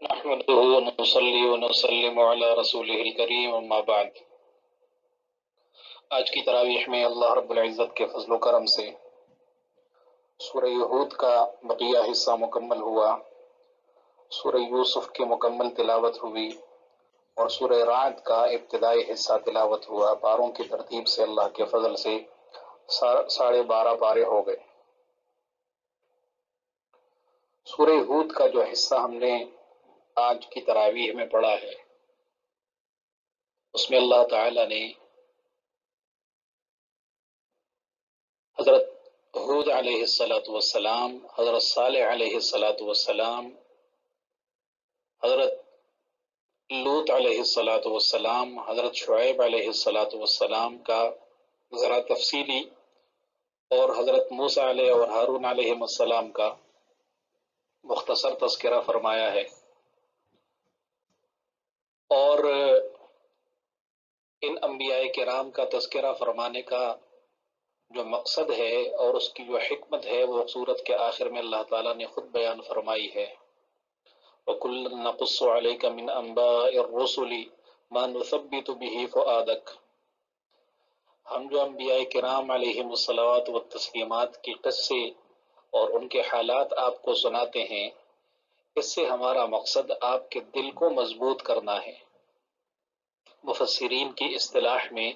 نحمده ونصلي ونسلم على رسوله الكريم اما بعد۔ آج کی تراویح میں اللہ رب العزت کے فضل و کرم سے سورہ ہود کا بقیہ حصہ مکمل ہوا، سورہ یوسف کی مکمل تلاوت ہوئی اور سورہ رعد کا ابتدائی حصہ تلاوت ہوا۔ پاروں کی ترتیب سے اللہ کے فضل سے 12.5 پارے ہو گئے۔ سورہ ہود کا جو حصہ ہم نے آج کی تراویح میں پڑھا ہے، اس میں اللہ تعالی نے حضرت ہود علیہ السلام، حضرت صالح علیہ السلام، حضرت لوط علیہ السلام، حضرت شعیب علیہ السلام کا ذرا تفصیلی اور حضرت موسیٰ علیہ اور ہارون علیہ السلام کا مختصر تذکرہ فرمایا ہے، اور ان انبیاء کرام کا تذکرہ فرمانے کا جو مقصد ہے اور اس کی جو حکمت ہے وہ سورت کے آخر میں اللہ تعالیٰ نے خود بیان فرمائی ہے۔ وَكُلًّا نَقُصُّ عَلَيْكَ مِنْ أَنْبَاءِ الرُّسُلِ مَا نُثَبِّتُ بِهِ فُؤَادَكَ، ہم جو انبیاء کرام علیہم الصلوات والتسلیمات کی قصے اور ان کے حالات آپ کو سناتے ہیں، اس سے ہمارا مقصد آپ کے دل کو مضبوط کرنا ہے۔ مفسرین کی اصطلاح میں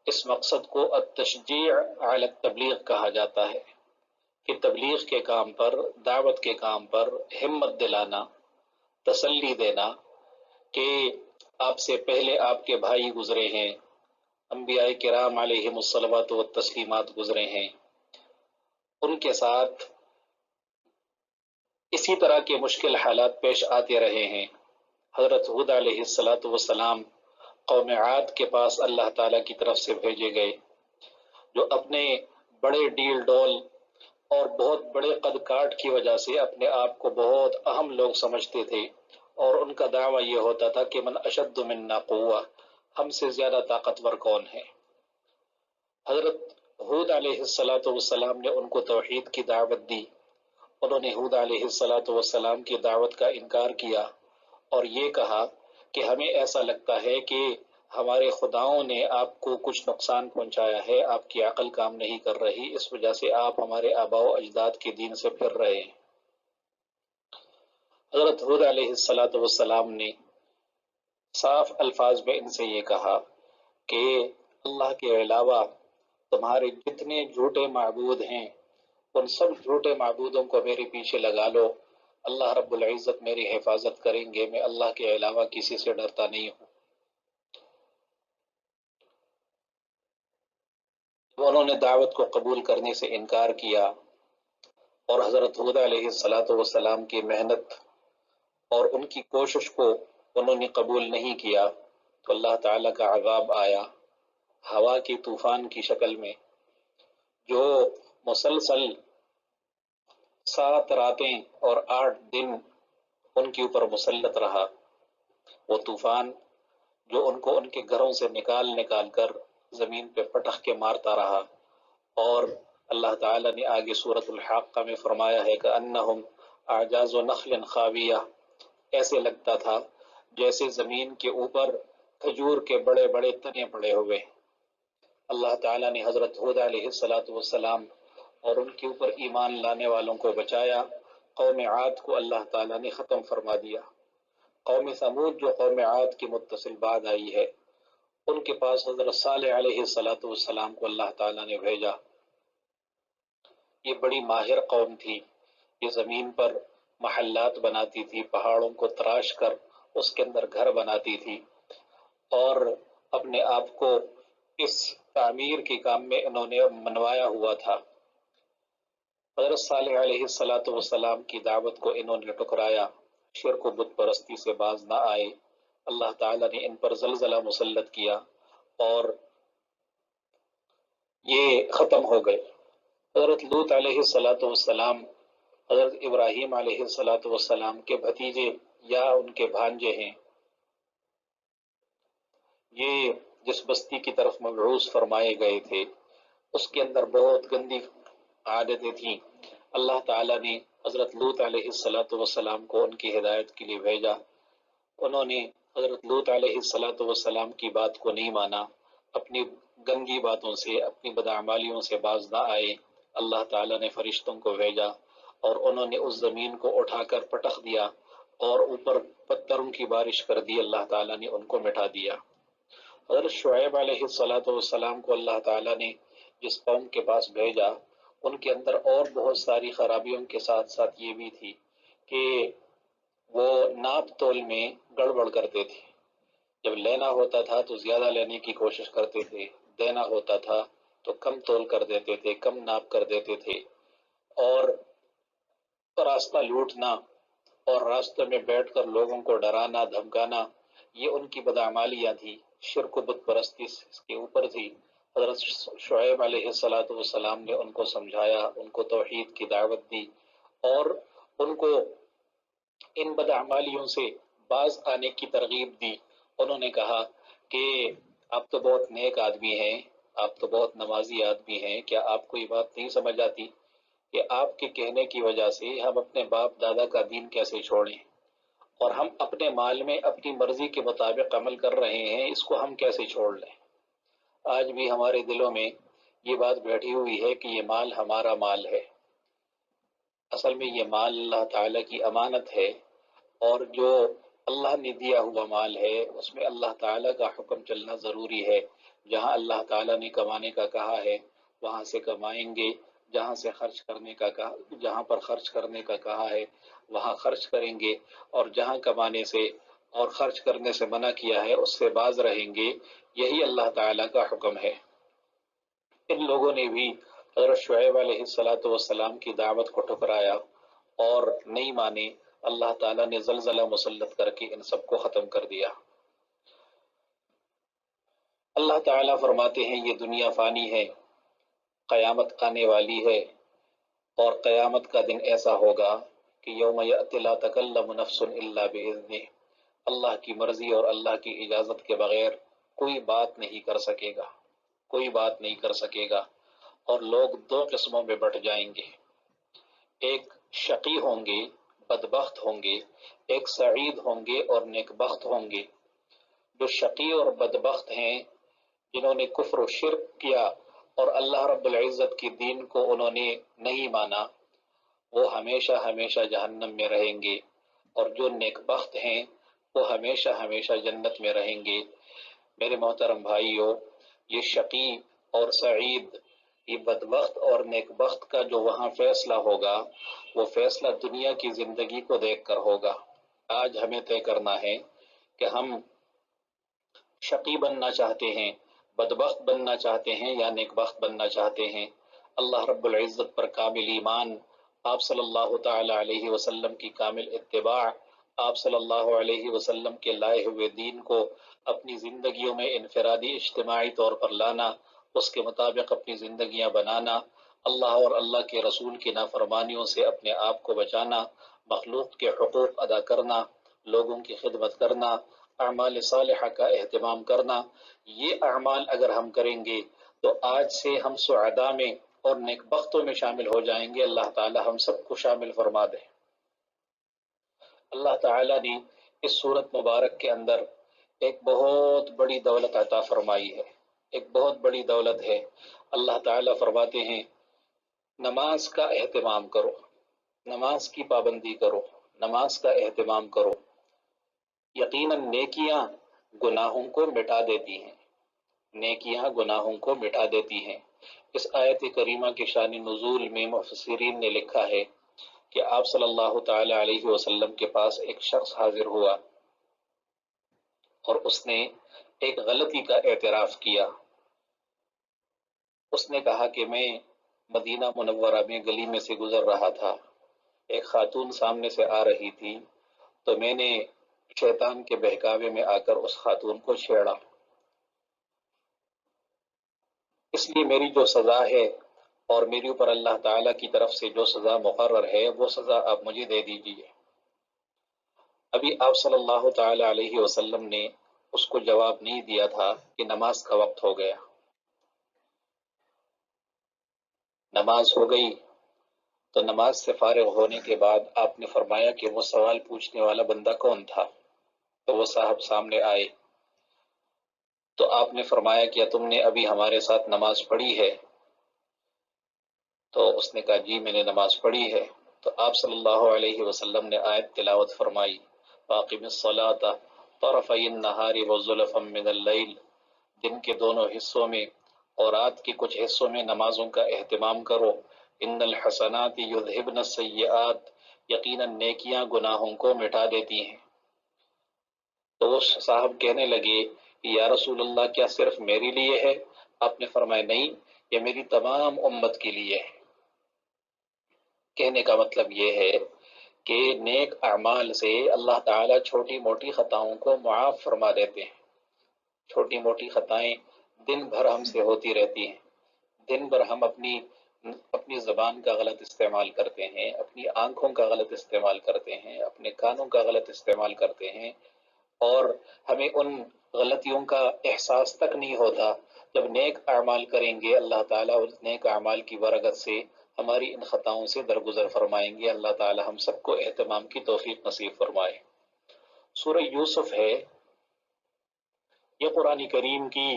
اس مقصد کو التشجیع علی التبلیغ کہا جاتا ہے، کہ تبلیغ کے کام پر، دعوت کے کام پر ہمت دلانا، تسلی دینا کہ آپ سے پہلے آپ کے بھائی گزرے ہیں، انبیاء کرام علیہم الصلوات والتسلیمات گزرے ہیں، ان کے ساتھ اسی طرح کے مشکل حالات پیش آتے رہے ہیں۔ حضرت ہود علیہ السلام قوم عاد کے پاس اللہ تعالیٰ کی طرف سے بھیجے گئے، جو اپنے بڑے ڈیل ڈول اور بہت بڑے قد کاٹ کی وجہ سے اپنے آپ کو بہت اہم لوگ سمجھتے تھے، اور ان کا دعویٰ یہ ہوتا تھا کہ من اشد منا قوہ، ہم سے زیادہ طاقتور کون ہے۔ حضرت ہود علیہ السلام نے ان کو توحید کی دعوت دی، انہوں نے ہود علیہ السلام کی دعوت کا انکار کیا اور یہ کہا کہ ہمیں ایسا لگتا ہے کہ ہمارے خداؤں نے آپ کو کچھ نقصان پہنچایا ہے، آپ کی عقل کام نہیں کر رہی، اس وجہ سے آپ ہمارے آباء و اجداد کے دین سے پھر رہے ہیں۔ حضرت ہود علیہ السلام نے صاف الفاظ میں ان سے یہ کہا کہ اللہ کے علاوہ تمہارے جتنے جھوٹے معبود ہیں، ان سب جھوٹے معبودوں کو میرے پیچھے لگا لو، اللہ رب العزت میری حفاظت کریں گے، میں اللہ کے علاوہ کسی سے ڈرتا نہیں ہوں۔ انہوں نے دعوت کو قبول کرنے سے انکار کیا اور حضرت ہود علیہ السلام کی محنت اور ان کی کوشش کو انہوں نے قبول نہیں کیا، تو اللہ تعالیٰ کا عذاب آیا ہوا کی طوفان کی شکل میں، جو مسلسل 7 راتیں اور 8 دن ان کے اوپر مسلط رہا۔ وہ طوفان جو ان کو ان کے گھروں سے نکال کر زمین پہ پٹخ کے مارتا رہا، اور اللہ تعالیٰ نے آگے سورۃ الحاقہ میں فرمایا ہے کہ انہم اعجاز نخل خاویہ، ایسے لگتا تھا جیسے زمین کے اوپر کھجور کے بڑے بڑے تنے پڑے ہوئے۔ اللہ تعالیٰ نے حضرت ہود علیہ السلام اور ان کے اوپر ایمان لانے والوں کو بچایا۔ قوم عاد کو اللہ تعالیٰ نے ختم فرما دیا۔ قوم ثمود جو قوم عاد کی متصل بعد آئی ہے، ان کے پاس حضرت صالح علیہ السلام کو اللہ تعالیٰ نے بھیجا۔ یہ بڑی ماہر قوم تھی، یہ زمین پر محلات بناتی تھی، پہاڑوں کو تراش کر اس کے اندر گھر بناتی تھی، اور اپنے آپ کو اس تعمیر کے کام میں انہوں نے منوایا ہوا تھا۔ حضرت صالح علیہ السلام کی دعوت کو انہوں نے ٹکرایا، شرک و بت پرستی سے باز نہ آئے، اللہ تعالیٰ نے ان پر زلزلہ مسلط کیا اور یہ ختم ہو گئے۔ حضرت لوط علیہ السلام حضرت ابراہیم علیہ السلام کے بھتیجے یا ان کے بھانجے ہیں۔ یہ جس بستی کی طرف مبعوث فرمائے گئے تھے، اس کے اندر بہت گندی عادتیں تھیں۔ اللہ تعالیٰ نے حضرت لوط علیہ السلام کو ان کی ہدایت کے لیے بھیجا، انہوں نے حضرت لوط علیہ السلام کی بات کو نہیں مانا، اپنی گندی باتوں سے، اپنی بدعمالیوں سے باز نہ آئے۔ اللہ تعالیٰ نے فرشتوں کو بھیجا اور انہوں نے اس زمین کو اٹھا کر پٹخ دیا اور اوپر پتھروں کی بارش کر دی، اللہ تعالیٰ نے ان کو مٹا دیا۔ حضرت شعیب علیہ السلام کو اللہ تعالیٰ نے جس قوم کے پاس بھیجا، ان کے اندر اور بہت ساری خرابیوں کے ساتھ ساتھ یہ بھی تھی کہ وہ ناپ تول میں گڑبڑ کرتے تھے۔ جب لینا ہوتا تھا تو زیادہ لینے کی کوشش کرتے تھے، دینا ہوتا تھا تو کم تول کر دیتے تھے، کم ناپ کر دیتے تھے، اور راستہ لوٹنا اور راستوں میں بیٹھ کر لوگوں کو ڈرانا دھمکانا، یہ ان کی بدعمالیاں تھی، شرک و بت پرستی اس کے اوپر تھی۔ حضرت شعیب علیہ السلام نے ان کو سمجھایا، ان کو توحید کی دعوت دی اور ان کو ان بدعمالیوں سے باز آنے کی ترغیب دی۔ انہوں نے کہا کہ آپ تو بہت نیک آدمی ہیں، آپ تو بہت نمازی آدمی ہیں، کیا آپ کو یہ بات نہیں سمجھ آتی کہ آپ کے کہنے کی وجہ سے ہم اپنے باپ دادا کا دین کیسے چھوڑیں، اور ہم اپنے مال میں اپنی مرضی کے مطابق عمل کر رہے ہیں، اس کو ہم کیسے چھوڑ لیں؟ آج بھی ہمارے دلوں میں یہ بات بیٹھی ہوئی ہے کہ یہ مال ہمارا مال ہے۔ اصل میں یہ مال اللہ تعالیٰ کی امانت ہے، اور جو اللہ نے دیا ہوا مال ہے اس میں اللہ تعالیٰ کا حکم چلنا ضروری ہے۔ جہاں اللہ تعالیٰ نے کمانے کا کہا ہے وہاں سے کمائیں گے، جہاں سے خرچ کرنے کا کہا، جہاں پر خرچ کرنے کا کہا ہے وہاں خرچ کریں گے، اور جہاں کمانے سے اور خرچ کرنے سے منع کیا ہے اس سے باز رہیں گے۔ یہی اللہ تعالیٰ کا حکم ہے۔ ان لوگوں نے بھی حضرت شعیب علیہ السلام کی دعوت کو ٹھکرایا اور نہیں مانے۔ اللہ تعالیٰ نے زلزلہ مسلط کر کے ان سب کو ختم کر دیا۔ اللہ تعالیٰ فرماتے ہیں یہ دنیا فانی ہے، قیامت آنے والی ہے، اور قیامت کا دن ایسا ہوگا کہ یوم یأتی لا تکلم نفس الا بإذنہ، اللہ کی مرضی اور اللہ کی اجازت کے بغیر کوئی بات نہیں کر سکے گا، کوئی بات نہیں کر سکے گا۔ اور لوگ دو قسموں میں بٹ جائیں گے، ایک شقی ہوں گے، بدبخت ہوں گے، ایک سعید ہوں گے اور نیک بخت ہوں گے۔ جو شقی اور بدبخت ہیں، جنہوں نے کفر و شرک کیا اور اللہ رب العزت کی دین کو انہوں نے نہیں مانا، وہ ہمیشہ ہمیشہ جہنم میں رہیں گے، اور جو نیک بخت ہیں وہ ہمیشہ ہمیشہ جنت میں رہیں گے۔ میرے محترم بھائیو، یہ شقی اور سعید، یہ بدبخت اور نیک بخت کا جو وہاں فیصلہ ہوگا وہ فیصلہ دنیا کی زندگی کو دیکھ کر ہوگا۔ آج ہمیں طے کرنا ہے کہ ہم شقی بننا چاہتے ہیں، بدبخت بننا چاہتے ہیں یا نیک بخت بننا چاہتے ہیں۔ اللہ رب العزت پر کامل ایمان، آپ صلی اللہ تعالی علیہ وسلم کی کامل اتباع، آپ صلی اللہ علیہ وسلم کے لائے ہوئے دین کو اپنی زندگیوں میں انفرادی اجتماعی طور پر لانا، اس کے مطابق اپنی زندگیاں بنانا، اللہ اور اللہ کے رسول کی نافرمانیوں سے اپنے آپ کو بچانا، مخلوق کے حقوق ادا کرنا، لوگوں کی خدمت کرنا، اعمال صالحہ کا اہتمام کرنا، یہ اعمال اگر ہم کریں گے تو آج سے ہم سعداء میں اور نیک بختوں میں شامل ہو جائیں گے۔ اللہ تعالی ہم سب کو شامل فرما دے۔ اللہ تعالی نے اس سورت مبارک کے اندر ایک بہت بڑی دولت عطا فرمائی ہے، ایک بہت بڑی دولت ہے۔ اللہ تعالی فرماتے ہیں نماز کا اہتمام کرو، نماز کی پابندی کرو، نماز کا اہتمام کرو، یقیناً نیکیاں گناہوں کو مٹا دیتی ہیں، نیکیاں گناہوں کو مٹا دیتی ہیں۔ اس آیت کریمہ کے شان نزول میں مفسرین نے لکھا ہے کہ آپ صلی اللہ تعالی علیہ وسلم کے پاس ایک شخص حاضر ہوا اور اس نے ایک غلطی کا اعتراف کیا۔ اس نے کہا کہ میں مدینہ منورہ میں گلی میں سے گزر رہا تھا، ایک خاتون سامنے سے آ رہی تھی، تو میں نے شیطان کے بہکاوے میں آ کر اس خاتون کو چھیڑا، اس لیے میری جو سزا ہے اور میرے اوپر اللہ تعالیٰ کی طرف سے جو سزا مقرر ہے وہ سزا آپ مجھے دے دیجیے۔ ابھی آپ صلی اللہ تعالی علیہ وسلم نے اس کو جواب نہیں دیا تھا کہ نماز کا وقت ہو گیا۔ نماز ہو گئی تو نماز سے فارغ ہونے کے بعد آپ نے فرمایا کہ وہ سوال پوچھنے والا بندہ کون تھا؟ تو وہ صاحب سامنے آئے، تو آپ نے فرمایا کیا تم نے ابھی ہمارے ساتھ نماز پڑھی ہے؟ تو اس نے کہا جی میں نے نماز پڑھی ہے۔ تو آپ صلی اللہ علیہ وسلم نے آیت تلاوت فرمائی، واقم الصلاۃ طرفی النہار وزلفا من اللیل، دن کے دونوں حصوں میں اور رات کے کچھ حصوں میں نمازوں کا اہتمام کرو، ان الحسنات یذہبن السیئات، یقیناً نیکیاں گناہوں کو مٹا دیتی ہیں۔ تو وہ صاحب کہنے لگے یا رسول اللہ کیا صرف میرے لیے ہے؟ آپ نے فرمایا نہیں، یہ میری تمام امت کے لیے ہے۔ کہنے کا مطلب یہ ہے کہ نیک اعمال سے اللہ تعالیٰ چھوٹی موٹی خطاؤں کو معاف فرما دیتے ہیں۔ چھوٹی موٹی خطائیں دن بھر ہم سے ہوتی رہتی ہیں، دن بھر ہم اپنی زبان کا غلط استعمال کرتے ہیں، اپنی آنکھوں کا غلط استعمال کرتے ہیں، اپنے کانوں کا غلط استعمال کرتے ہیں، اور ہمیں ان غلطیوں کا احساس تک نہیں ہوتا۔ جب نیک اعمال کریں گے اللہ تعالیٰ اس نیک اعمال کی برکت سے ہماری ان خطاؤں سے درگزر فرمائیں گے۔ اللہ تعالیٰ ہم سب کو اہتمام کی توفیق نصیب فرمائے۔ سورہ یوسف ہے، یہ قرآن کریم کی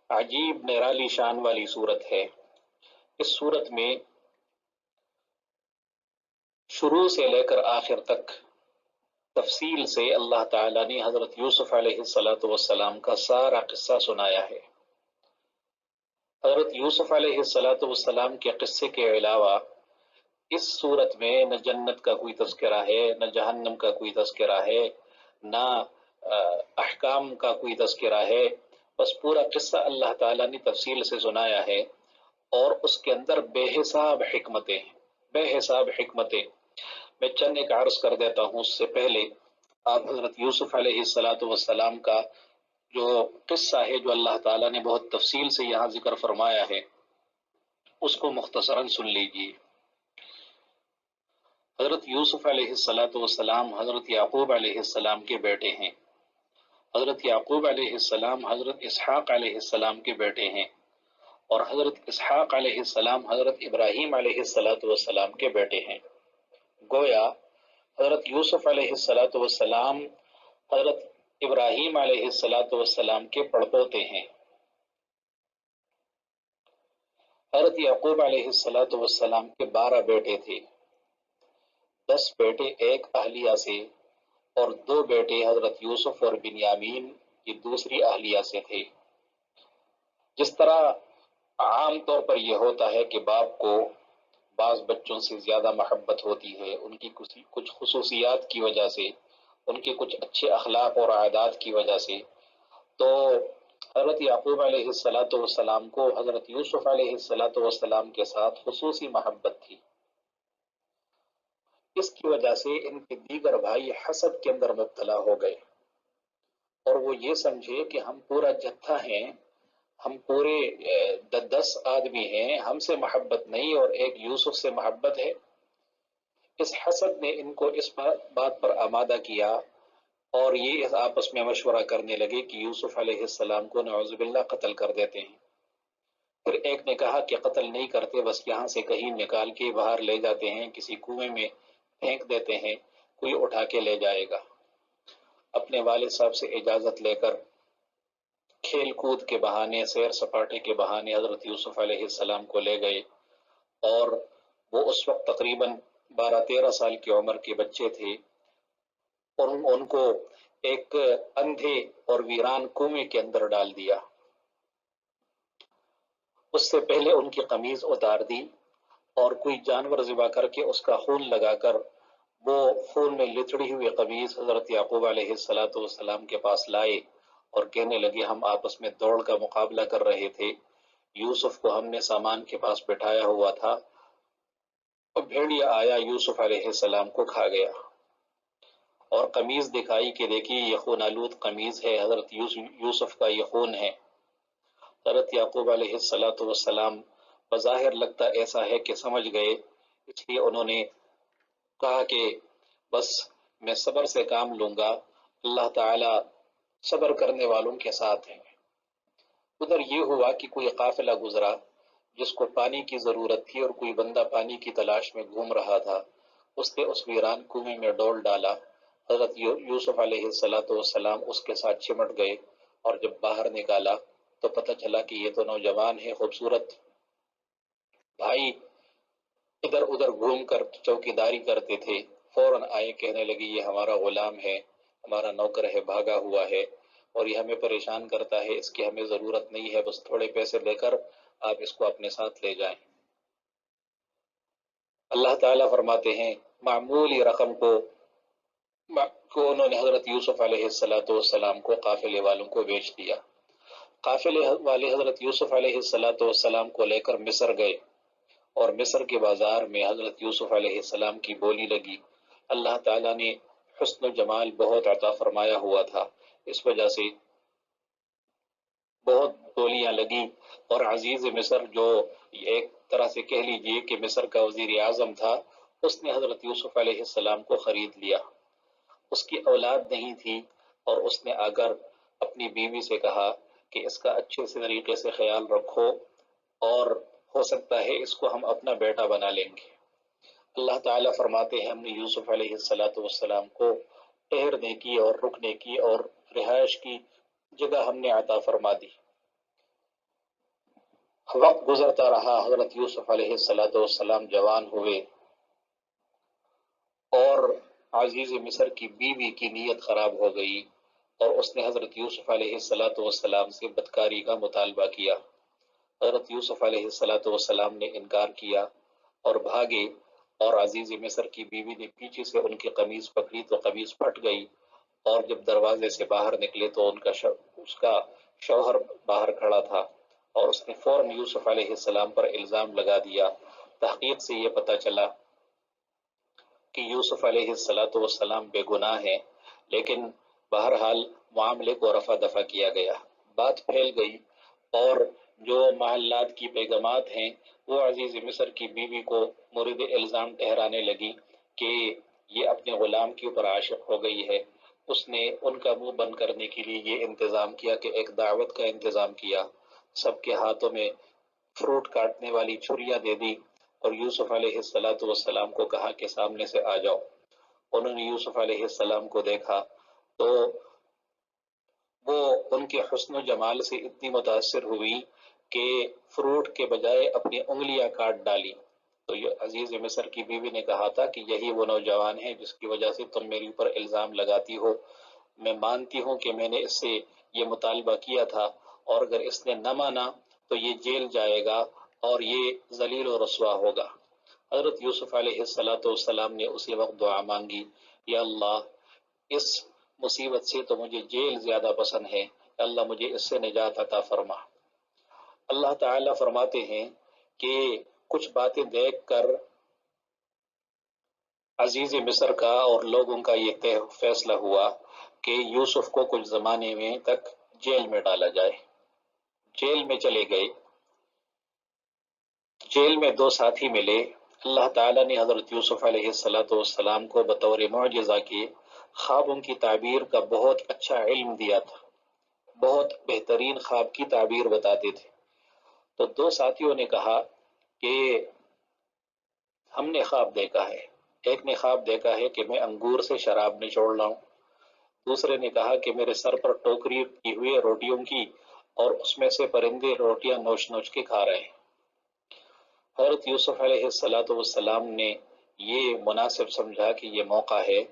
عجیب نرالی شان والی صورت ہے۔ اس صورت میں شروع سے لے کر آخر تک تفصیل سے اللہ تعالیٰ نے حضرت یوسف علیہ السلام کا سارا قصہ سنایا ہے۔ حضرت یوسف علیہ السلام کے قصے کے علاوہ اس صورت میں نہ جنت کا کوئی تذکرہ ہے، نہ جہنم کا کوئی تذکرہ ہے، نہ احکام کا کوئی تذکرہ ہے، بس پورا قصہ اللہ تعالیٰ نے تفصیل سے سنایا ہے، اور اس کے اندر بے حساب حکمتیں، بے حساب حکمتیں۔ میں چند ایک عرض کر دیتا ہوں اس سے پہلے۔ آپ حضرت یوسف علیہ السلام کا جو قصہ ہے جو اللہ تعالیٰ نے بہت تفصیل سے یہاں ذکر فرمایا ہے، اس کو مختصراً سن لیجیے۔ حضرت یوسف علیہ السلام حضرت یعقوب علیہ السلام کے بیٹے ہیں۔ حضرت یعقوب علیہ السلام حضرت اسحاق علیہ السلام کے بیٹے ہیں، اور حضرت اسحاق علیہ السلام حضرت ابراہیم علیہ السلام کے بیٹے ہیں۔ گویا حضرت یوسف علیہ السلام حضرت ابراہیم علیہ السلام کے پڑپوتے ہیں۔ حضرت یعقوب علیہ السلام کے 12 بیٹے تھے، 10 بیٹے ایک اہلیہ سے اور 2 بیٹے حضرت یوسف اور بنیامین کی دوسری اہلیہ سے تھے۔ جس طرح عام طور پر یہ ہوتا ہے کہ باپ کو بعض بچوں سے زیادہ محبت ہوتی ہے، ان کی کچھ خصوصیات کی وجہ سے، ان کے کچھ اچھے اخلاق اور عادات کی وجہ سے، تو حضرت یعقوب علیہ السلام کو حضرت یوسف علیہ السلام کے ساتھ خصوصی محبت تھی۔ اس کی وجہ سے ان کے دیگر بھائی حسد کے اندر مبتلا ہو گئے، اور وہ یہ سمجھے کہ ہم پورا جتھا ہیں، ہم پورے 10 آدمی ہیں، ہم سے محبت نہیں اور ایک یوسف سے محبت ہے۔ اس حسد نے ان کو اس بات پر آمادہ کیا، اور یہ آپس میں مشورہ کرنے لگے کہ یوسف علیہ السلام کو نعوذ باللہ قتل کر دیتے ہیں۔ پھر ایک نے کہا کہ قتل نہیں کرتے، بس یہاں سے کہیں نکال کے باہر لے جاتے ہیں، کسی کنویں میں پھینک دیتے ہیں، کوئی اٹھا کے لے جائے گا۔ اپنے والد صاحب سے اجازت لے کر کھیل کود کے بہانے، سیر سپاٹے کے بہانے حضرت یوسف علیہ السلام کو لے گئے، اور وہ اس وقت تقریباً 12-13 سال کی عمر کے بچے تھے، اور ان کو ایک اندھے اور ویران کنویں کے اندر ڈال دیا۔ اس سے پہلے ان کی قمیض اتار دی، اور کوئی جانور ذبح کر کے اس کا خون لگا کر وہ خون میں لتڑی ہوئی قمیض حضرت یعقوب علیہ السلام کے پاس لائے، اور کہنے لگے ہم آپس میں دوڑ کا مقابلہ کر رہے تھے، یوسف کو ہم نے سامان کے پاس بٹھایا ہوا تھا، اور بھیڑیا آیا یوسف علیہ السلام کو کھا گیا، اور قمیض دکھائی کہ دیکھیے یہ خون آلود قمیض ہے، حضرت یوسف کا یہ خون ہے۔ حضرت یعقوب علیہ السلام بظاہر لگتا ایسا ہے کہ سمجھ گئے، اس لیے انہوں نے کہا کہ بس میں صبر سے کام لوں گا، اللہ تعالی صبر کرنے والوں کے ساتھ ہیں۔ ادھر یہ ہوا کہ کوئی قافلہ گزرا جس کو پانی کی ضرورت تھی اور کوئی بندہ پانی کی تلاش میں گھوم رہا تھا، اس نے اس ویران کنویں میں ڈول ڈالا۔ حضرت یوسف علیہ السلام اس کے ساتھ چمٹ گئے، اور جب باہر نکالا تو پتہ چلا کہ یہ تو نوجوان ہے، خوبصورت بھائی ادھر ادھر گھوم کر چوکیداری کرتے تھے، فوراً آئے، کہنے لگے یہ ہمارا غلام ہے، ہمارا نوکر ہے، بھاگا ہوا ہے اور یہ ہمیں پریشان کرتا ہے، اس کی ہمیں ضرورت نہیں ہے، بس تھوڑے پیسے لے کر آپ اس کو اپنے ساتھ لے جائیں۔ اللہ تعالیٰ فرماتے ہیں معمولی رقم کو انہوں نے حضرت یوسف علیہ السلام کو قافلے والوں کو بیچ دیا۔ قافلے والے حضرت یوسف علیہ السلام کو لے کر مصر گئے، اور مصر کے بازار میں حضرت یوسف علیہ السلام کی بولی لگی۔ اللہ تعالیٰ نے حسن و جمال بہت عطا فرمایا ہوا تھا، اس وجہ سے بہت بولیاں لگی، اور عزیز مصر جو ایک طرح سے کہہ لیجئے کہ مصر کا وزیر اعظم تھا، اس نے حضرت یوسف علیہ السلام کو خرید لیا۔ اس کی اولاد نہیں تھی، اور اس نے آ کر اپنی بیوی سے کہا کہ اس کا اچھے سے طریقے سے خیال رکھو، اور ہو سکتا ہے اس کو ہم اپنا بیٹا بنا لیں گے۔ اللہ تعالیٰ فرماتے ہیں ہم نے یوسف علیہ السلام کو ٹھہرنے کی اور رکنے کی اور رہائش کی جگہ ہم نے عطا فرما دی۔ وقت گزرتا رہا، حضرت یوسف علیہ السلام جوان ہوئے، اور عزیز مصر کی بیوی کی نیت خراب ہو گئی، اور اس نے حضرت یوسف علیہ السلام سے بدکاری کا مطالبہ کیا۔ حضرت یوسف علیہ السلام نے انکار کیا اور بھاگے، اور عزیز مصر کی بیوی نے پیچھے سے ان کی قمیض پکڑی تو قمیض پھٹ گئی، اور جب دروازے سے باہر نکلے تو اس کا شوہر باہر کھڑا تھا، اور اس نے فوراً یوسف علیہ السلام پر الزام لگا دیا۔ تحقیق سے یہ پتہ چلا کہ یوسف علیہ السلام بے گناہ ہیں، لیکن بہرحال معاملے کو رفع دفع کیا گیا، بات پھیل گئی، اور جو محلات کی بیگمات ہیں وہ عزیز مصر کی بیوی کو مورد الزام ٹھہرانے لگی کہ یہ اپنے غلام کے اوپر عاشق ہو گئی ہے۔ اس نے ان کا منہ بند کرنے کے لیے یہ انتظام کیا کہ ایک دعوت کا انتظام کیا، سب کے ہاتھوں میں فروٹ کاٹنے والی چھریاں دے دی، اور یوسف علیہ السلام کو کہا کہ سامنے سے آ جاؤ۔ انہوں نے یوسف علیہ السلام کو دیکھا تو وہ ان کے حسن و جمال سے اتنی متاثر ہوئی کہ فروٹ کے بجائے اپنی انگلیاں کاٹ ڈالی۔ تو یہ عزیز مصر کی بیوی نے کہا تھا کہ یہی وہ نوجوان ہے جس کی وجہ سے تم میری اوپر الزام لگاتی ہو، میں مانتی ہوں کہ میں نے اس سے یہ مطالبہ کیا تھا، اور اگر اس نے نہ مانا تو یہ جیل جائے گا اور یہ ذلیل و رسوا ہوگا۔ حضرت یوسف علیہ السلام نے اسی وقت دعا مانگی، یا اللہ اس مصیبت سے تو مجھے جیل زیادہ پسند ہے، اللہ مجھے اس سے نجات عطا فرما۔ اللہ تعالیٰ فرماتے ہیں کہ کچھ باتیں دیکھ کر عزیز مصر کا اور لوگوں کا یہ فیصلہ ہوا کہ یوسف کو کچھ زمانے میں تک جیل میں ڈالا جائے۔ جیل میں چلے گئے، جیل میں دو ساتھی ملے۔ اللہ تعالیٰ نے حضرت یوسف علیہ السلام کو بطور معجزہ کے خوابوں کی تعبیر کا بہت اچھا علم دیا تھا، بہت بہترین خواب کی تعبیر بتاتے تھے۔ تو دو ساتھیوں نے کہا کہ ہم نے خواب دیکھا ہے، ایک نے خواب دیکھا ہے کہ میں انگور سے شراب نچوڑ رہا ہوں، دوسرے نے کہا کہ میرے سر پر ٹوکری کی ہوئی روٹیوں کی اور اس میں سے پرندے روٹیاں نوچ نوچ کے کھا رہے ہیں۔ حضرت یوسف علیہ السلام نے یہ مناسب سمجھا کہ یہ موقع ہے،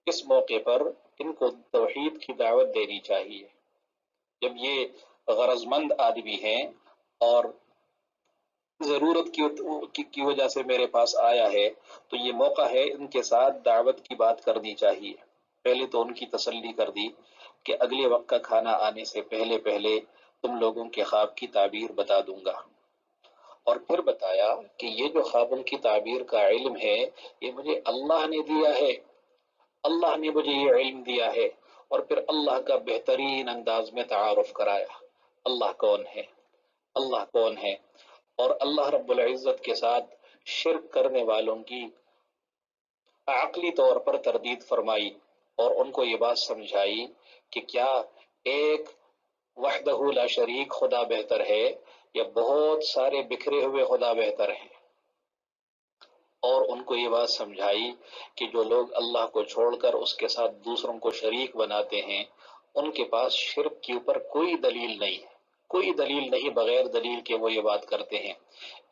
اس موقع پر ان کو توحید کی دعوت دینی چاہیے۔ جب یہ غرض مند آدمی ہیں اور ضرورت کی وجہ سے میرے پاس آیا ہے تو یہ موقع ہے ان کے ساتھ دعوت کی بات کرنی چاہیے۔ پہلے تو ان کی تسلی کر دی کہ اگلے وقت کا کھانا آنے سے پہلے پہلے تم لوگوں کے خواب کی تعبیر بتا دوں گا، اور پھر بتایا کہ یہ جو خوابوں کی تعبیر کا علم ہے یہ مجھے اللہ نے دیا ہے، اللہ نے مجھے یہ علم دیا ہے، اور پھر اللہ کا بہترین انداز میں تعارف کرایا، اللہ کون ہے، اللہ کون ہے، اور اللہ رب العزت کے ساتھ شرک کرنے والوں کی عقلی طور پر تردید فرمائی، اور ان کو یہ بات سمجھائی کہ کیا ایک وحدہ لا شریک خدا بہتر ہے یا بہت سارے بکھرے ہوئے خدا بہتر ہیں؟ اور ان کو یہ بات سمجھائی کہ جو لوگ اللہ کو چھوڑ کر اس کے ساتھ دوسروں کو شریک بناتے ہیں ان کے پاس شرک کے اوپر کوئی دلیل نہیں ہے، کوئی دلیل نہیں، بغیر دلیل کے وہ یہ بات کرتے ہیں۔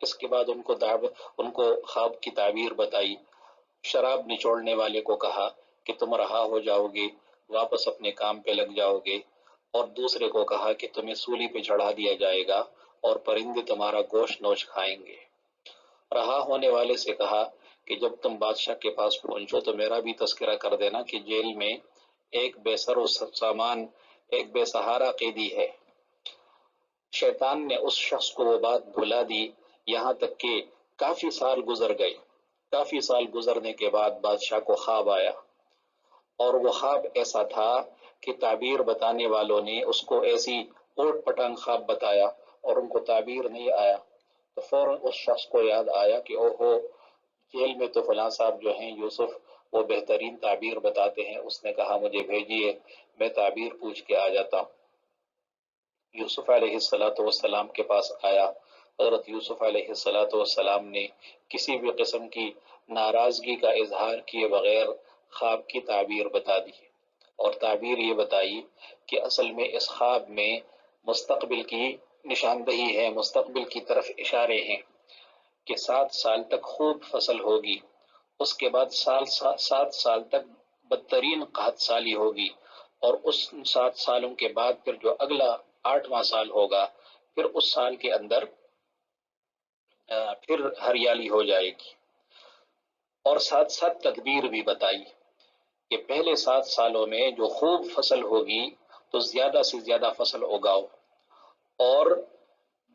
اس کے بعد ان کو خواب کی تعبیر بتائی، شراب نچوڑنے والے کو کہا کہ تم رہا ہو جاؤ گے، واپس اپنے کام پہ لگ جاؤ گے، اور دوسرے کو کہا کہ تمہیں سولی پہ چڑھا دیا جائے گا اور پرندے تمہارا گوشت نوچ کھائیں گے۔ رہا ہونے والے سے کہا کہ جب تم بادشاہ کے پاس پہنچو تو میرا بھی تذکرہ کر دینا کہ جیل میں ایک بے سر و سامان، ایک بے سہارا قیدی ہے۔ شیطان نے اس شخص کو وہ بات بھلا دی، یہاں تک کہ کافی سال گزر گئے۔ کافی سال گزرنے کے بعد بادشاہ کو خواب آیا، اور وہ خواب ایسا تھا کہ تعبیر بتانے والوں نے اس کو ایسی اوٹ پٹانگ خواب بتایا اور ان کو تعبیر نہیں آیا، تو فوراً اس شخص کو یاد آیا کہ اوہو، جیل میں تو فلاں صاحب جو ہیں یوسف، وہ بہترین تعبیر بتاتے ہیں، اس نے کہا مجھے بھیجیے، میں تعبیر پوچھ کے آ جاتا ہوں۔ یوسف علیہ السلام کے پاس آیا۔ حضرت یوسف علیہ السلام نے کسی بھی قسم کی ناراضگی کا اظہار کیے بغیر خواب کی تعبیر بتا دی، اور تعبیر یہ بتائی کہ اصل میں اس خواب میں مستقبل کی نشاندہی ہے، مستقبل کی طرف اشارے ہیں کہ 7 سال تک خوب فصل ہوگی، اس کے بعد 7 سال تک بدترین قحط سالی ہوگی، اور اس 7 سالوں کے بعد پھر جو اگلا 8واں سال ہوگا، پھر اس سال کے اندر پھر ہریالی ہو جائے گی، اور ساتھ ساتھ تدبیر بھی بتائی کہ پہلے 7 سالوں میں جو خوب فصل ہوگی تو زیادہ سے زیادہ فصل اگاؤ، اور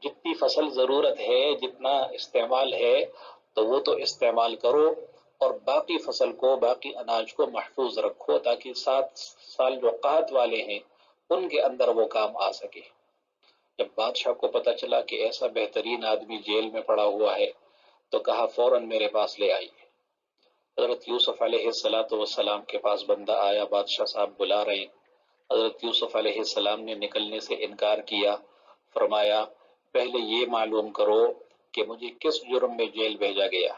جتنی فصل ضرورت ہے، جتنا استعمال ہے تو وہ تو استعمال کرو، اور باقی فصل کو، باقی اناج کو محفوظ رکھو تاکہ 7 سال جو قحط والے ہیں ان کے اندر وہ کام آ سکے۔ جب بادشاہ کو پتا چلا کہ ایسا بہترین آدمی جیل میں پڑا ہوا ہے تو کہا فوراً میرے پاس لے آئیے۔ حضرت یوسف علیہ السلام کے پاس بندہ آیا، بادشاہ صاحب بلا رہے ہیں۔ حضرت یوسف علیہ السلام نے نکلنے سے انکار کیا، فرمایا پہلے یہ معلوم کرو کہ مجھے کس جرم میں جیل بھیجا گیا،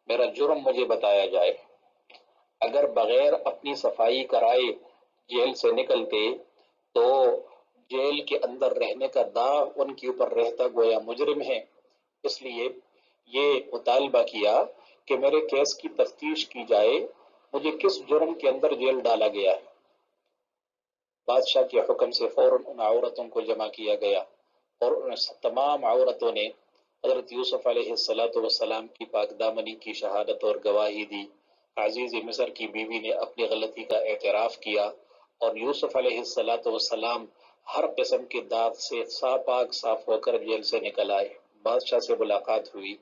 میرا جرم مجھے بتایا جائے۔ اگر بغیر اپنی صفائی کرائے جیل سے نکلتے تو جیل کے اندر رہنے کا داغ ان کے اوپر رہتا، گویا مجرم ہے۔ اس لیے یہ مطالبہ کیا کہ میرے کیس کی تفتیش کی جائے، مجھے کس جرم کے اندر جیل ڈالا گیا ہے۔ بادشاہ کے حکم سے فوراً ان عورتوں کو جمع کیا گیا، اور ان تمام عورتوں نے حضرت یوسف علیہ السلام کی پاک دامنی کی شہادت اور گواہی دی۔ عزیز مصر کی بیوی نے اپنی غلطی کا اعتراف کیا، اور یوسف علیہ السلام ہر قسم کے داغ سے پاک صاف ہو کر جیل سے نکل آئے۔ بادشاہ سے ملاقات ہوئی،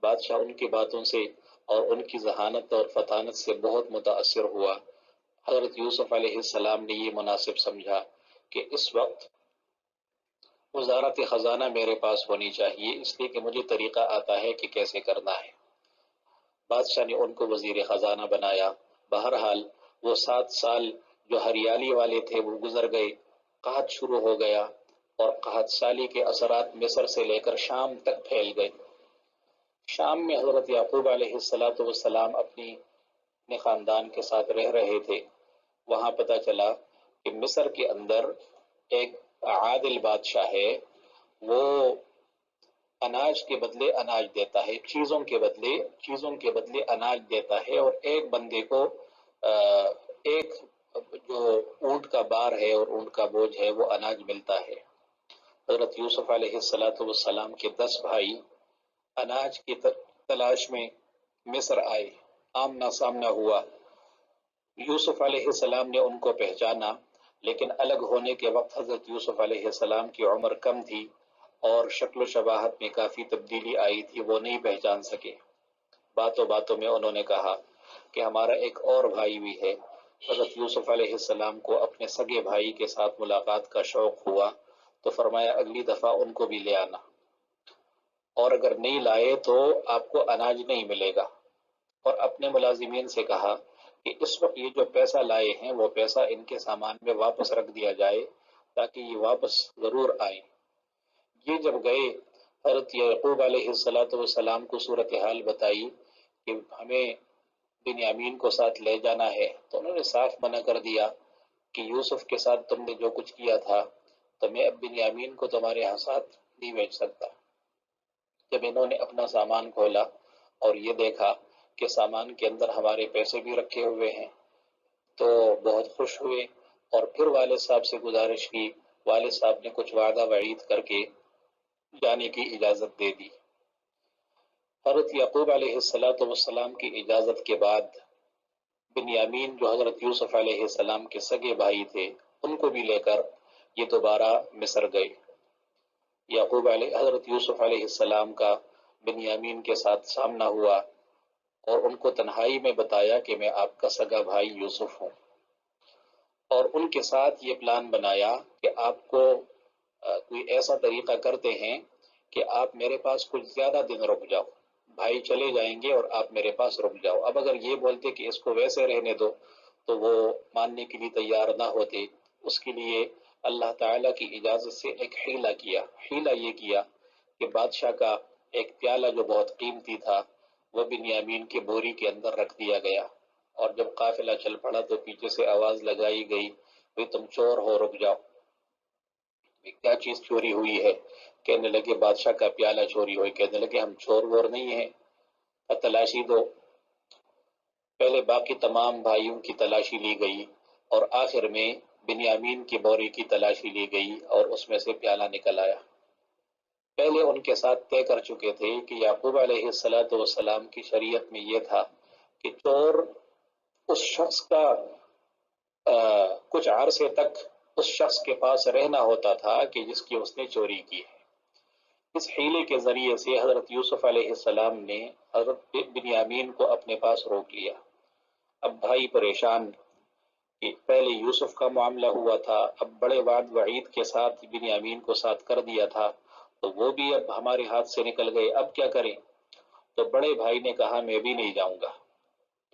بادشاہ ان کی باتوں سے اور ان کی ذہانت اور فطانت سے بہت متاثر ہوا۔ حضرت یوسف علیہ السلام نے یہ مناسب سمجھا کہ اس وقت وزارت خزانہ میرے پاس ہونی چاہیے، اس لیے کہ مجھے طریقہ آتا ہے کہ کیسے کرنا ہے۔ بادشاہ نے ان کو وزیر خزانہ بنایا۔ بہرحال وہ 7 سال جو ہریالی والے تھے وہ گزر گئے، قحط شروع ہو گیا، اور قحط سالی کے اثرات مصر سے لے کر شام تک پھیل گئے۔ شام میں حضرت یعقوب علیہ السلام اپنے خاندان کے ساتھ رہ رہے تھے۔ وہاں پتہ چلا کہ مصر کے اندر ایک عادل بادشاہ ہے، وہ اناج کے بدلے اناج دیتا ہے، چیزوں کے بدلے اناج دیتا ہے، اور ایک بندے کو ایک جو اونٹ کا بار ہے اور اونٹ کا بوجھ ہے وہ اناج ملتا ہے۔ حضرت یوسف علیہ السلام کے 10 بھائی اناج کی تلاش میں مصر آئے، آمنا سامنا ہوا۔ یوسف علیہ السلام نے ان کو پہچانا، لیکن الگ ہونے کے وقت حضرت یوسف علیہ السلام کی عمر کم تھی اور شکل و شباہت میں کافی تبدیلی آئی تھی، وہ نہیں پہچان سکے۔ باتوں باتوں میں انہوں نے کہا کہ ہمارا ایک اور بھائی بھی ہے۔ حضرت یوسف علیہ السلام کو اپنے سگے بھائی کے ساتھ ملاقات کا شوق ہوا، تو فرمایا اگلی دفعہ ان کو بھی لے آنا، اور اگر نہیں لائے تو آپ کو اناج نہیں ملے گا۔ اور اپنے ملازمین سے کہا کہ اس وقت یہ جو پیسہ لائے ہیں وہ پیسہ ان کے سامان میں واپس رکھ دیا جائے تاکہ یہ واپس ضرور آئیں۔ یہ جب گئے حضرت یعقوب علیہ السلام کو صورتحال بتائی کہ ہمیں بنیامین کو ساتھ لے جانا ہے، تو انہوں نے صاف منع کر دیا کہ یوسف کے ساتھ تم نے جو کچھ کیا تھا تو میں اب بنیامین کو تمہارے ہاں ساتھ نہیں بھیج سکتا۔ جب انہوں نے اپنا سامان کھولا اور یہ دیکھا کہ سامان کے اندر ہمارے پیسے بھی رکھے ہوئے ہیں تو بہت خوش ہوئے، اور پھر والد صاحب سے گزارش کی۔ والد صاحب نے کچھ وعدہ وعید کر کے جانے کی اجازت دے دی۔ حضرت یعقوب علیہ السلام کی اجازت کے بعد بنیامین جو حضرت یوسف علیہ السلام کے سگے بھائی تھے ان کو بھی لے کر یہ دوبارہ مصر گئے۔ حضرت یوسف علیہ السلام کا بنیامین کے ساتھ سامنا ہوا اور ان کو تنہائی میں بتایا کہ میں آپ کا سگا بھائی یوسف ہوں، اور ان کے ساتھ یہ پلان بنایا کہ آپ کو کوئی ایسا طریقہ کرتے ہیں کہ آپ میرے پاس کچھ زیادہ دن رک جاؤ، بھائی چلے جائیں گے اور آپ میرے پاس رک جاؤ۔ اب اگر یہ بولتے کہ اس کو ویسے رہنے دو تو وہ ماننے کے لیے تیار نہ ہوتے، اس کے لیے اللہ تعالیٰ کی اجازت سے ایک حیلہ کیا۔ حیلہ یہ کیا کہ بادشاہ کا ایک پیالہ جو بہت قیمتی تھا وہ بنیامین کے بوری کے اندر رکھ دیا گیا، اور جب قافلہ چل پڑا تو پیچھے سے آواز لگائی گئی، بھئی تم چور ہو، رک جاؤ۔ کیا چیز چوری ہوئی ہے؟ کہنے لگے بادشاہ کا پیالہ چوری ہوئی۔ کہنے لگے ہم چور وور نہیں ہیں، تلاشی دو۔ پہلے باقی تمام بھائیوں کی تلاشی لی گئی اور آخر میں بنیامین کی بوری کی تلاشی لی گئی اور اس میں سے پیالہ نکل آیا۔ پہلے ان کے ساتھ طے کر چکے تھے کہ یعقوب علیہ السلام کی شریعت میں یہ تھا کہ چور اس شخص کا کچھ عرصے تک اس شخص کے پاس رہنا ہوتا تھا کہ جس کی اس نے چوری کی ہے۔ اس حیلے کے ذریعے سے حضرت یوسف علیہ السلام نے حضرت بنیامین کو اپنے پاس روک لیا۔ اب بھائی پریشان کہ پہلے یوسف کا معاملہ ہوا تھا، اب بڑے وعد وعید کے ساتھ بنیامین کو ساتھ کر دیا تھا تو وہ بھی اب ہمارے ہاتھ سے نکل گئے، اب کیا کریں؟ تو بڑے بھائی نے کہا میں بھی نہیں جاؤں گا،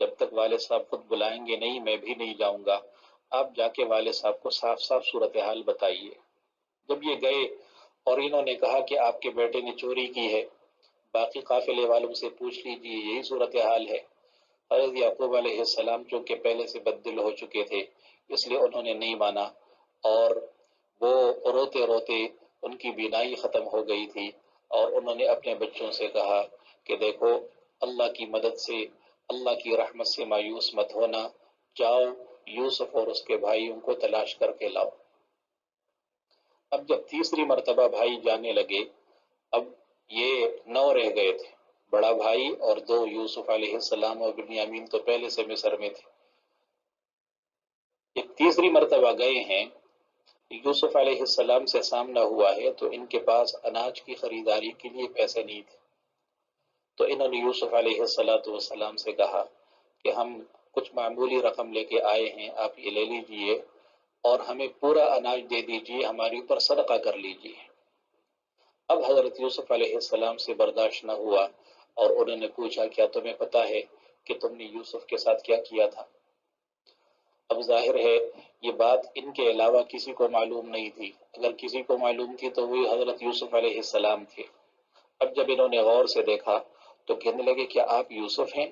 جب تک والد صاحب خود بلائیں گے نہیں میں بھی نہیں جاؤں گا، آپ جا کے والد صاحب کو صاف صاف صورتحال بتائیے۔ جب یہ گئے اور انہوں نے کہا کہ آپ کے بیٹے نے چوری کی ہے، باقی قافلے والوں سے پوچھ لیجیے، یہی صورتحال ہے۔ حضرت یعقوب علیہ السلام چونکہ پہلے سے بددل ہو چکے تھے اس لیے انہوں نے نہیں مانا، اور وہ روتے روتے ان کی بینائی ختم ہو گئی تھی، اور انہوں نے اپنے بچوں سے کہا کہ دیکھو اللہ کی مدد سے، اللہ کی رحمت سے مایوس مت ہونا، جاؤ یوسف اور اس کے بھائیوں کو تلاش کر کے لاؤ۔ اب جب تیسری مرتبہ بھائی جانے لگے، اب یہ 9 رہ گئے تھے، بڑا بھائی اور 2 یوسف علیہ السلام اور بنیامین تو پہلے سے مصر میں تھے۔ ایک تیسری مرتبہ گئے ہیں، یوسف علیہ السلام سے سامنا ہوا ہے تو ان کے پاس اناج کی خریداری کے لیے پیسے نہیں تھے، تو انہوں نے یوسف علیہ السلام سے کہا کہ ہم کچھ معمولی رقم لے کے آئے ہیں، آپ یہ لے لیجئے اور ہمیں پورا اناج دے دیجئے، ہمارے اوپر صدقہ کر لیجئے۔ اب حضرت یوسف علیہ السلام سے برداشت نہ ہوا اور انہوں نے پوچھا کیا تمہیں پتا ہے کہ تم نے یوسف کے ساتھ کیا کیا تھا؟ اب ظاہر ہے یہ بات ان کے علاوہ کسی کو معلوم نہیں تھی، اگر کسی کو معلوم تھی تو وہی حضرت یوسف علیہ السلام تھے۔ اب جب انہوں نے غور سے دیکھا تو کہنے لگے کیا آپ یوسف ہیں؟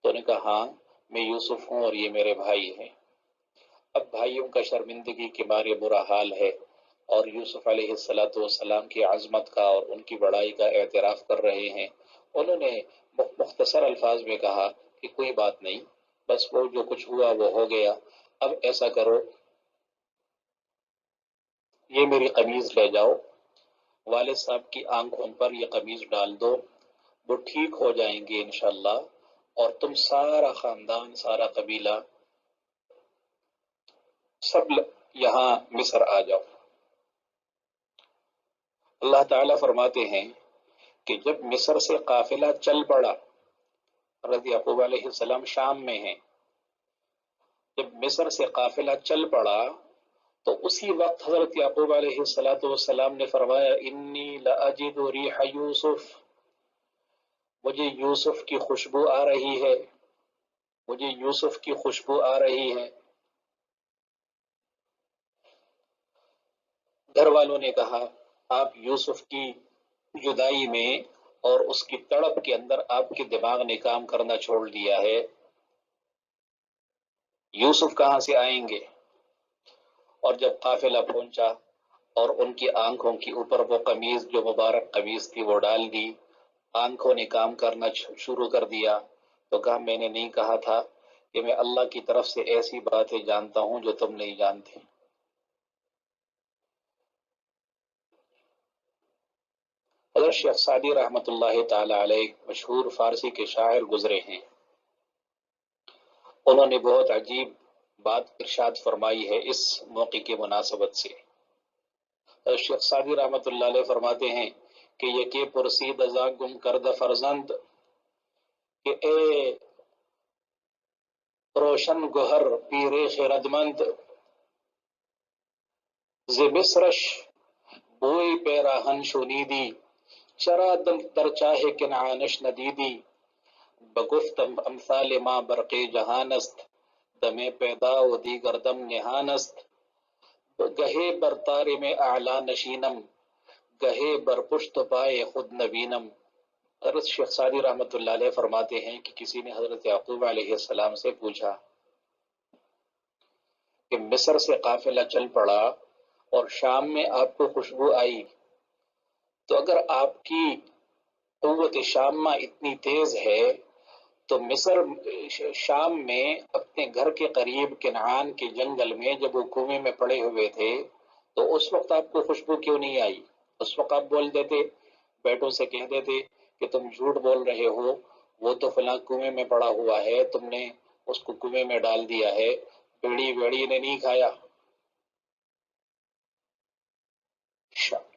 تو نے کہا ہاں میں یوسف ہوں اور یہ میرے بھائی ہیں۔ اب بھائیوں کا شرمندگی کے مارے برا حال ہے، اور یوسف علیہ السلام کی عظمت کا اور ان کی بڑائی کا اعتراف کر رہے ہیں۔ انہوں نے مختصر الفاظ میں کہا کہ کوئی بات نہیں، بس وہ جو کچھ ہوا وہ ہو گیا، اب ایسا کرو یہ میری قمیض لے جاؤ، والد صاحب کی آنکھوں پر یہ قمیض ڈال دو، وہ ٹھیک ہو جائیں گے انشاءاللہ، اور تم سارا خاندان، سارا قبیلہ سب یہاں مصر آ جاؤ۔ اللہ تعالیٰ فرماتے ہیں کہ جب مصر سے قافلہ چل پڑا، حضرت یعقوب علیہ السلام شام میں ہیں، جب مصر سے قافلہ چل پڑا تو اسی وقت حضرت یعقوب علیہ السلام نے فرمایا انی لاجد ریح یوسف، مجھے یوسف کی خوشبو آ رہی ہے، مجھے یوسف کی خوشبو آ رہی ہے۔ گھر والوں نے کہا آپ یوسف کی جدائی میں اور اس کی تڑپ کے اندر آپ کے دماغ نے کام کرنا چھوڑ دیا ہے. یوسف کہاں سے آئیں گے؟ اور جب قافلہ پہنچا اور ان کی آنکھوں کے اوپر وہ قمیض جو مبارک قمیض تھی وہ ڈال دی، آنکھوں نے کام کرنا شروع کر دیا، تو کہا میں نے نہیں کہا تھا کہ میں اللہ کی طرف سے ایسی باتیں جانتا ہوں جو تم نہیں جانتے. حضرت شیخ سعدی رحمۃ اللہ تعالی علیہ مشہور فارسی کے شاعر گزرے ہیں. انہوں نے بہت عجیب بات ارشاد فرمائی ہے اس موقع کی مناسبت سے. حضرت شیخ سعدی رحمۃ اللہ علیہ فرماتے ہیں کہ یکی پرسید ازاں گم کردہ فرزند، کہ اے روشن گوہر پیرے خردمند، ز مصرش بوئی پیراہن شنیدی، چرا در چاہ کنعانش ندیدی، بگفتم امثال ما برق جہان است، دم پیدا و دیگر دم نہان است، گہے بر تار میں اعلی نشینم، گہے بر پشت پائے خود نبینم. حضرت شیخ سعدی رحمۃ اللہ علیہ فرماتے ہیں کہ کسی نے حضرت یعقوب علیہ السلام سے پوچھا کہ مصر سے قافلہ چل پڑا اور شام میں آپ کو خوشبو آئی، تو اگر آپ کی قوت شامہ اتنی تیز ہے تو مصر شام میں اپنے گھر کے قریب کنعان کے جنگل میں جب وہ کنویں میں پڑے ہوئے تھے تو اس وقت آپ کو خوشبو کیوں نہیں آئی؟ اس وقت آپ بول دیتے، بیٹوں سے کہہ دیتے کہ تم جھوٹ بول رہے ہو، وہ تو فلاں کنویں میں پڑا ہوا ہے، تم نے اس کو کنویں میں ڈال دیا ہے، بیڑی نے نہیں کھایا.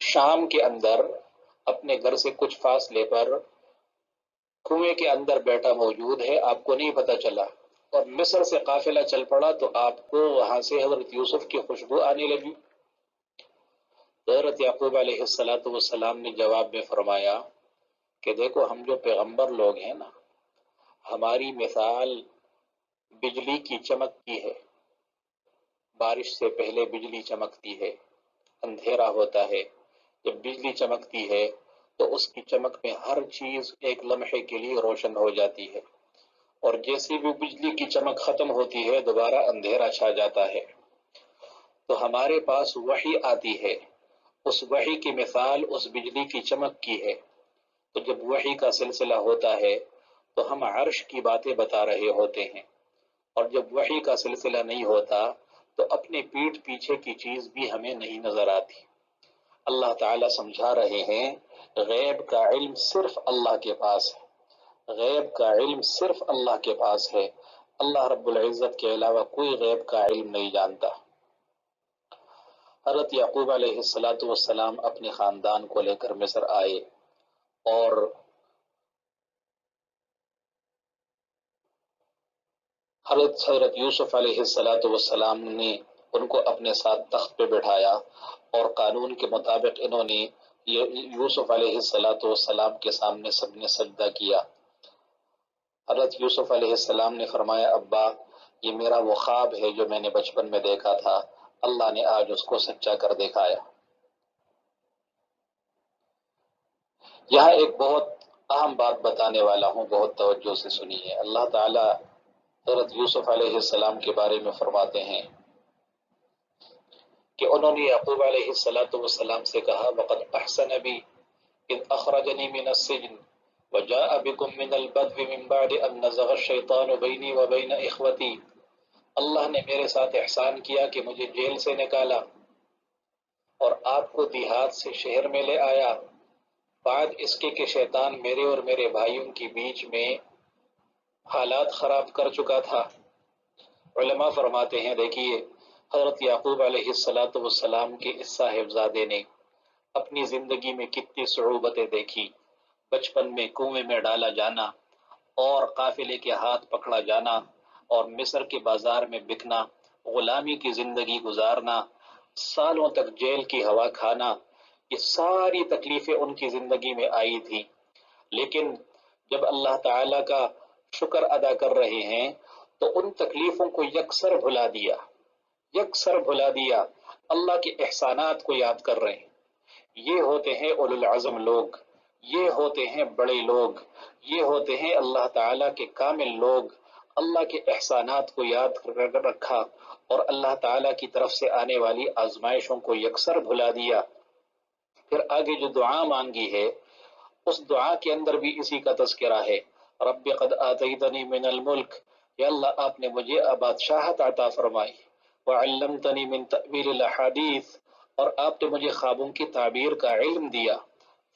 شام کے اندر اپنے گھر سے کچھ فاصلے پر کنویں کے اندر بیٹا موجود ہے، آپ کو نہیں پتا چلا، اور مصر سے قافلہ چل پڑا تو آپ کو وہاں سے حضرت یوسف کی خوشبو آنے لگی. حضرت یعقوب علیہ السلام نے جواب میں فرمایا کہ دیکھو ہم جو پیغمبر لوگ ہیں نا، ہماری مثال بجلی کی چمک کی ہے. بارش سے پہلے بجلی چمکتی ہے، اندھیرا ہوتا ہے، جب بجلی چمکتی ہے تو اس کی چمک میں ہر چیز ایک لمحے کے لیے روشن ہو جاتی ہے، اور جیسے بھی بجلی کی چمک ختم ہوتی ہے دوبارہ اندھیرا چھا جاتا ہے. تو ہمارے پاس وحی آتی ہے، اس وحی کی مثال اس بجلی کی چمک کی ہے. تو جب وحی کا سلسلہ ہوتا ہے تو ہم عرش کی باتیں بتا رہے ہوتے ہیں، اور جب وحی کا سلسلہ نہیں ہوتا تو اپنے پیٹھ پیچھے کی چیز بھی ہمیں نہیں نظر آتی. اللہ تعالیٰ سمجھا رہے ہیں غیب کا علم صرف اللہ کے پاس ہے، غیب کا علم صرف اللہ کے پاس ہے. اللہ رب العزت کے علاوہ کوئی غیب کا علم نہیں جانتا. حضرت یعقوب علیہ السلام اپنے خاندان کو لے کر مصر آئے، اور حضرت یوسف علیہ السلام نے ان کو اپنے ساتھ تخت پہ بٹھایا، اور قانون کے مطابق انہوں نے یوسف علیہ السلام کے سامنے سب نے سجدہ کیا. حضرت یوسف علیہ السلام نے فرمایا ابا یہ میرا وہ خواب ہے جو میں نے بچپن میں دیکھا تھا، اللہ نے آج اس کو سچا کر دکھایا. یہاں ایک بہت اہم بات بتانے والا ہوں، بہت توجہ سے سنیے. اللہ تعالی حضرت یوسف علیہ السلام کے بارے میں فرماتے ہیں کہ انہوں نے یعقوب علیہ السلام سے کہا وقد احسن بی اذ اخرجنی من السجن وجاء بكم من البدو من بعد ان نزغ الشیطان بینی وبین اخوتی. اللہ نے میرے ساتھ احسان کیا کہ مجھے جیل سے نکالا اور آپ کو دیہات سے شہر میں لے آیا، بعد اس کے کہ شیطان میرے اور میرے بھائیوں کے بیچ میں حالات خراب کر چکا تھا. علماء فرماتے ہیں دیکھیے حضرت یعقوب علیہ السلام کے اس صاحبزادے نے اپنی زندگی میں کتنی صعوبتیں دیکھی. بچپن میں کنویں میں ڈالا جانا، اور قافلے کے ہاتھ پکڑا جانا، اور مصر کے بازار میں بکنا، غلامی کی زندگی گزارنا، سالوں تک جیل کی ہوا کھانا، یہ ساری تکلیفیں ان کی زندگی میں آئی تھی. لیکن جب اللہ تعالیٰ کا شکر ادا کر رہے ہیں تو ان تکلیفوں کو یکسر بھلا دیا، یکسر بھلا دیا، اللہ کے احسانات کو یاد کر رہے ہیں. یہ ہوتے ہیں اولو العزم لوگ، یہ ہوتے ہیں بڑے لوگ، یہ ہوتے ہیں اللہ تعالیٰ کے کامل لوگ، اللہ کے احسانات کو یاد کر رکھا اور اللہ تعالیٰ کی طرف سے آنے والی آزمائشوں کو یکسر بھلا دیا۔ پھر آگے جو دعا مانگی ہے اس دعا کے اندر بھی اسی کا تذکرہ ہے، رب قد آتیتنی من الملک، یا اللہ آپ نے مجھے بادشاہت عطا فرمائی، وعلمتنی من تأویل الاحادیث، اور آپ نے مجھے خوابوں کی تعبیر کا علم دیا،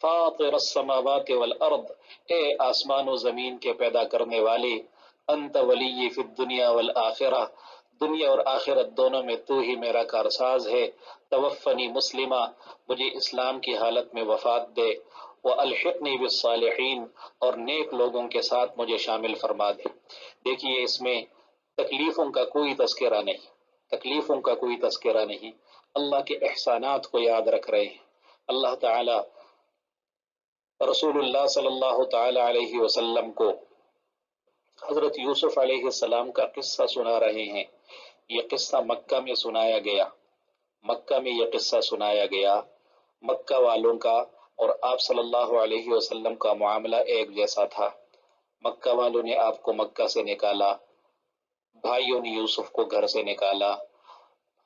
فاطر السماوات والارض، اے آسمان و زمین کے پیدا کرنے والے، انت ولی فی الدنیا والآخرہ، دنیا اور آخرت دونوں میں تو ہی میرا کارساز ہے، توفنی مسلمہ، مجھے اسلام کی حالت میں وفات دے، وَأَلْحِقْنِي بِالصَّالِحِينَ، اور نیک لوگوں کے ساتھ مجھے شامل فرما دے۔ دیکھیے اس میں تکلیفوں کا کوئی تذکرہ نہیں، تکلیفوں کا کوئی تذکرہ نہیں، اللہ کے احسانات کو یاد رکھ رہے ہیں۔ اللہ تعالی رسول اللہ صلی اللہ تعالی علیہ وسلم کو حضرت یوسف علیہ السلام کا قصہ سنا رہے ہیں۔ یہ قصہ مکہ میں سنایا گیا، مکہ میں یہ قصہ سنایا گیا، مکہ والوں کا اور آپ صلی اللہ علیہ وسلم کا معاملہ ایک جیسا تھا۔ مکہ والوں نے آپ کو مکہ سے نکالا، بھائیوں نے یوسف کو گھر سے نکالا،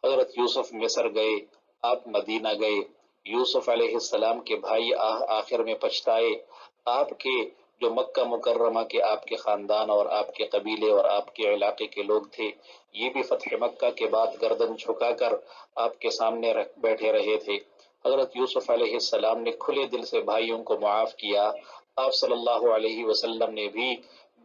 حضرت یوسف مصر گئے، آپ مدینہ گئے، یوسف علیہ السلام کے بھائی آخر میں پچھتائے، آپ کے جو مکہ مکرمہ کے آپ کے خاندان اور آپ کے قبیلے اور آپ کے علاقے کے لوگ تھے، یہ بھی فتح مکہ کے بعد گردن جھکا کر آپ کے سامنے بیٹھے رہے تھے۔ حضرت یوسف علیہ السلام نے کھلے دل سے بھائیوں کو معاف کیا، آپ صلی اللہ علیہ وسلم نے بھی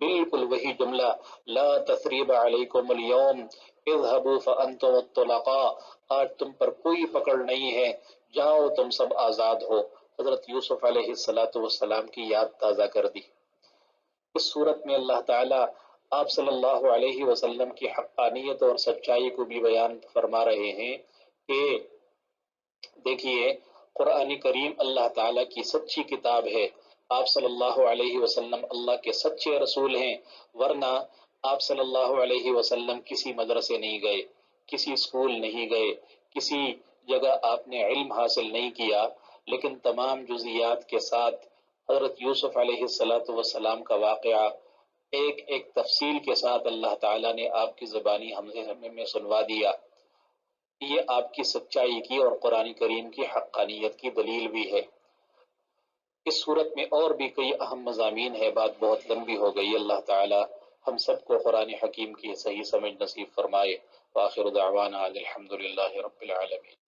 بالکل وہی جملہ، لا تثریب علیکم اليوم اذهبوا فانتم الطلقاء، آج تم پر کوئی پکڑ نہیں ہے، جاؤ تم سب آزاد ہو، حضرت یوسف علیہ السلام کی یاد تازہ کر دی۔ اس صورت میں اللہ تعالیٰ آپ صلی اللہ علیہ وسلم کی حقانیت اور سچائی کو بھی بیان فرما رہے ہیں کہ دیکھیے قرآن کریم اللہ تعالیٰ کی سچی کتاب ہے، آپ صلی اللہ علیہ وسلم اللہ کے سچے رسول ہیں، ورنہ آپ صلی اللہ علیہ وسلم کسی مدرسے نہیں گئے، کسی اسکول نہیں گئے، کسی جگہ آپ نے علم حاصل نہیں کیا، لیکن تمام جزیات کے ساتھ حضرت یوسف علیہ السلام کا واقعہ ایک ایک تفصیل کے ساتھ اللہ تعالیٰ نے آپ کی زبانی ہمیں میں سنوا دیا۔ یہ آپ کی سچائی کی اور قرآن کریم کی حقانیت کی دلیل بھی ہے۔ اس صورت میں اور بھی کئی اہم مضامین ہے، بات بہت لمبی ہو گئی، اللہ تعالی ہم سب کو قرآن حکیم کی صحیح سمجھ نصیب فرمائے۔ وآخر دعوانا الحمد للہ رب العالمین۔